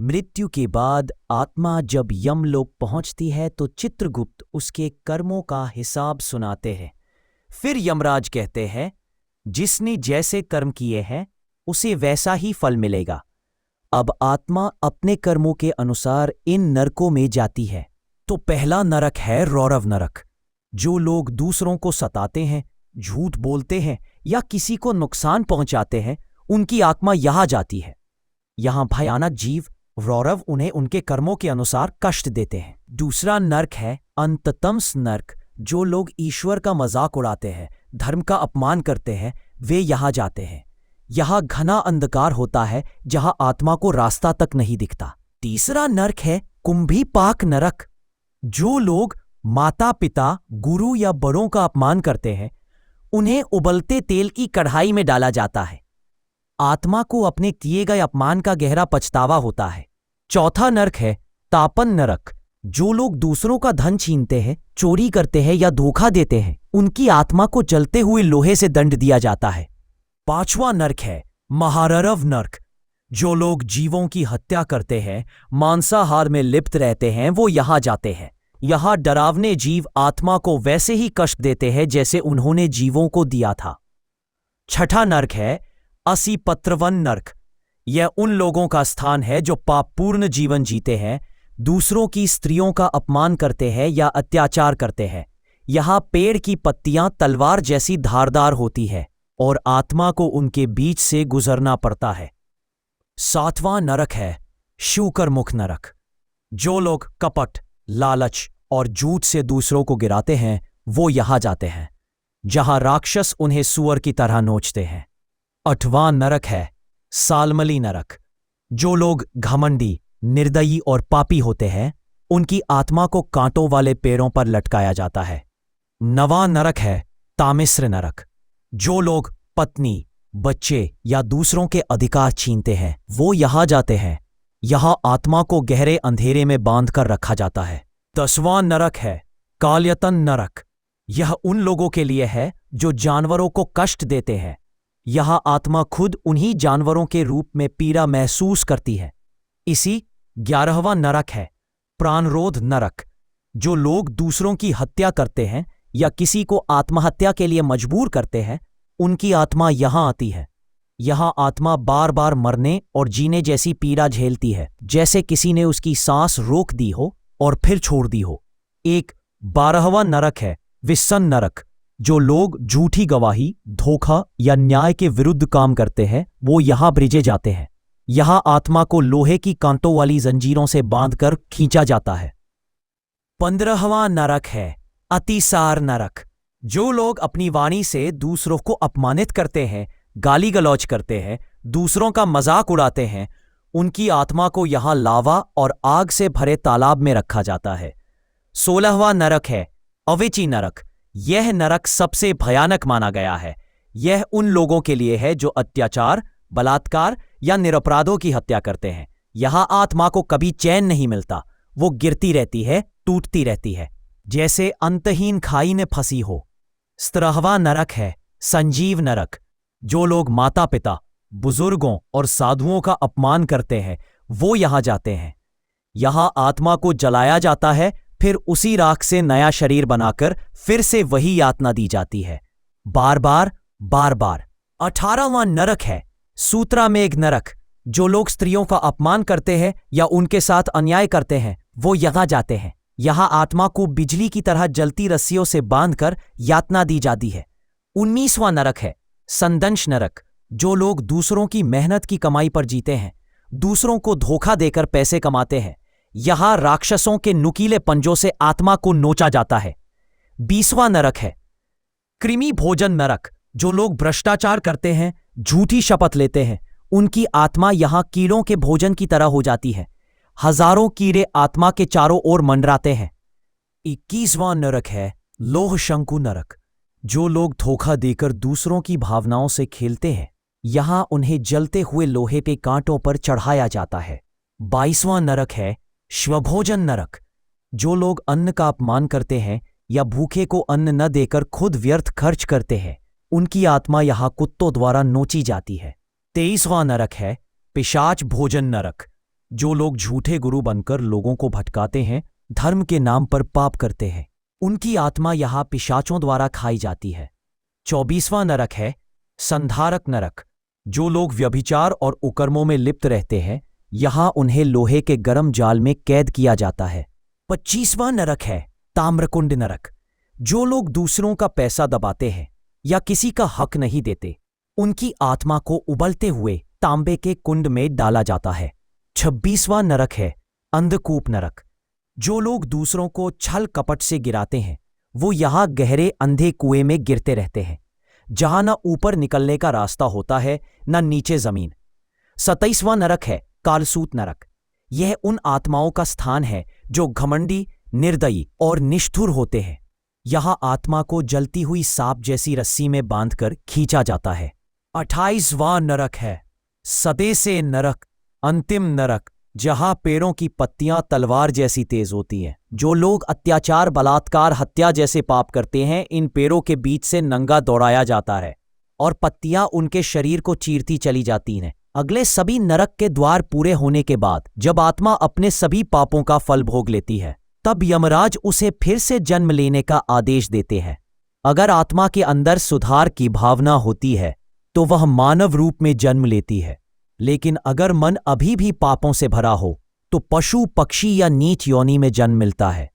मृत्यु के बाद आत्मा जब यमलोक पहुंचती है तो चित्रगुप्त उसके कर्मों का हिसाब सुनाते हैं। फिर यमराज कहते हैं, जिसने जैसे कर्म किए हैं उसे वैसा ही फल मिलेगा। अब आत्मा अपने कर्मों के अनुसार इन नरकों में जाती है। तो पहला नरक है रौरव नरक। जो लोग दूसरों को सताते हैं, झूठ बोलते हैं या किसी को नुकसान पहुंचाते हैं, उनकी आत्मा यहां जाती है। यहां भयानक जीव रौरव उन्हें उनके कर्मों के अनुसार कष्ट देते हैं। दूसरा नरक है अंततमस नरक। जो लोग ईश्वर का मजाक उड़ाते हैं, धर्म का अपमान करते हैं, वे यहां जाते हैं। यहां घना अंधकार होता है जहां आत्मा को रास्ता तक नहीं दिखता। तीसरा नरक है कुंभीपाक नरक। जो लोग माता पिता, गुरु या बड़ों का अपमान करते हैं, उन्हें उबलते तेल की कढ़ाई में डाला जाता है। आत्मा को अपने किए गए अपमान का गहरा पछतावा होता है। चौथा नरक है तापन नरक। जो लोग दूसरों का धन छीनते हैं, चोरी करते हैं या धोखा देते हैं, उनकी आत्मा को जलते हुए लोहे से दंड दिया जाता है। पांचवा नरक है महाररव नरक। जो लोग जीवों की हत्या करते हैं, मांसाहार में लिप्त रहते हैं, वो यहां जाते हैं। यहां डरावने जीव आत्मा को वैसे ही कष्ट देते हैं जैसे उन्होंने जीवों को दिया था। छठा नरक है असीपत्रवन नरक। यह उन लोगों का स्थान है जो पापपूर्ण जीवन जीते हैं, दूसरों की स्त्रियों का अपमान करते हैं या अत्याचार करते हैं। यहां पेड़ की पत्तियां तलवार जैसी धारदार होती है और आत्मा को उनके बीच से गुजरना पड़ता है। सातवां नरक है शूकरमुख नरक। जो लोग कपट, लालच और झूठ से दूसरों को गिराते हैं, वो यहां जाते हैं, जहां राक्षस उन्हें सुअर की तरह नोचते हैं। आठवां नरक है सालमली नरक। जो लोग घमंडी, निर्दयी और पापी होते हैं, उनकी आत्मा को कांटों वाले पेड़ों पर लटकाया जाता है। नवां नरक है तामिस्र नरक। जो लोग पत्नी, बच्चे या दूसरों के अधिकार छीनते हैं, वो यहां जाते हैं। यहां आत्मा को गहरे अंधेरे में बांधकर रखा जाता है। 10वां नरक है कालयतन नरक। यह उन लोगों के लिए है जो जानवरों को कष्ट देते हैं। यहां आत्मा खुद उन्हीं जानवरों के रूप में पीड़ा महसूस करती है। इसी 11वां नरक है प्राणरोध नरक। जो लोग दूसरों की हत्या करते हैं या किसी को आत्महत्या के लिए मजबूर करते हैं, उनकी आत्मा यहां आती है। यहां आत्मा बार बार मरने और जीने जैसी पीड़ा झेलती है, जैसे किसी ने उसकी सांस रोक दी हो और फिर छोड़ दी हो। एक 12वां नरक है विसन नरक। जो लोग झूठी गवाही, धोखा या न्याय के विरुद्ध काम करते हैं, वो यहां भेजे जाते हैं। यहां आत्मा को लोहे की कांटों वाली जंजीरों से बांधकर खींचा जाता है। 15वां नरक है अतिसार नरक। जो लोग अपनी वाणी से दूसरों को अपमानित करते हैं, गाली गलौज करते हैं, दूसरों का मजाक उड़ाते हैं, उनकी आत्मा को यहां लावा और आग से भरे तालाब में रखा जाता है। 16वां नरक है अवेची नरक। यह नरक सबसे भयानक माना गया है। यह उन लोगों के लिए है जो अत्याचार, बलात्कार या निरपराधों की हत्या करते हैं। यहां आत्मा को कभी चैन नहीं मिलता। वो गिरती रहती है, टूटती रहती है, जैसे अंतहीन खाई में फंसी हो। 17वां नरक है संजीव नरक। जो लोग माता पिता, बुजुर्गों और साधुओं का अपमान करते हैं, वो यहां जाते हैं। यहां आत्मा को जलाया जाता है, फिर उसी राख से नया शरीर बनाकर फिर से वही यातना दी जाती है, बार बार बार बार। 18वां नरक है सूत्रामेघ नरक। जो लोग स्त्रियों का अपमान करते हैं या उनके साथ अन्याय करते हैं, वो यहां जाते हैं। यहां आत्मा को बिजली की तरह जलती रस्सियों से बांधकर यातना दी जाती है। 19वां नरक है संदंश नरक। जो लोग दूसरों की मेहनत की कमाई पर जीते हैं, दूसरों को धोखा देकर पैसे कमाते हैं, यहां राक्षसों के नुकीले पंजों से आत्मा को नोचा जाता है। 20वां नरक है कृमि भोजन नरक। जो लोग भ्रष्टाचार करते हैं, झूठी शपथ लेते हैं, उनकी आत्मा यहां कीड़ों के भोजन की तरह हो जाती है। हजारों कीड़े आत्मा के चारों ओर मंडराते हैं। 21वां नरक है लोह शंकु नरक। जो लोग धोखा देकर दूसरों की भावनाओं से खेलते हैं, यहां उन्हें जलते हुए लोहे पे कांटों पर चढ़ाया जाता है। 22वां नरक है श्वभोजन नरक। जो लोग अन्न का अपमान करते हैं या भूखे को अन्न न देकर खुद व्यर्थ खर्च करते हैं, उनकी आत्मा यहां कुत्तों द्वारा नोची जाती है। 23वां नरक है पिशाच भोजन नरक। जो लोग झूठे गुरु बनकर लोगों को भटकाते हैं, धर्म के नाम पर पाप करते हैं, उनकी आत्मा यहाँ पिशाचों द्वारा खाई जाती है। 24वां नरक है संधारक नरक। जो लोग व्यभिचार और कुकर्मों में लिप्त रहते हैं, यहाँ उन्हें लोहे के गर्म जाल में कैद किया जाता है। 25वां नरक है ताम्रकुंड नरक। जो लोग दूसरों का पैसा दबाते हैं या किसी का हक नहीं देते, उनकी आत्मा को उबलते हुए तांबे के कुंड में डाला जाता है। 26वां नरक है अंधकूप नरक। जो लोग दूसरों को छल कपट से गिराते हैं, वो यहाँ गहरे अंधे कुएं में गिरते रहते हैं, जहां न ऊपर निकलने का रास्ता होता है न नीचे जमीन। 27वां नरक है कालसूत नरक। यह उन आत्माओं का स्थान है जो घमंडी, निर्दयी और निष्ठुर होते हैं। यहाँ आत्मा को जलती हुई सांप जैसी रस्सी में बांधकर खींचा जाता है। 28वां नरक है सदेसे नरक, अंतिम नरक, जहां पेड़ों की पत्तियां तलवार जैसी तेज होती हैं। जो लोग अत्याचार, बलात्कार, हत्या जैसे पाप करते हैं, इन पेड़ों के बीच से नंगा दौड़ाया जाता है और पत्तियां उनके शरीर को चीरती चली जाती हैं। अगले सभी नरक के द्वार पूरे होने के बाद जब आत्मा अपने सभी पापों का फल भोग लेती है, तब यमराज उसे फिर से जन्म लेने का आदेश देते हैं। अगर आत्मा के अंदर सुधार की भावना होती है तो वह मानव रूप में जन्म लेती है, लेकिन अगर मन अभी भी पापों से भरा हो तो पशु, पक्षी या नीच योनि में जन्म मिलता है।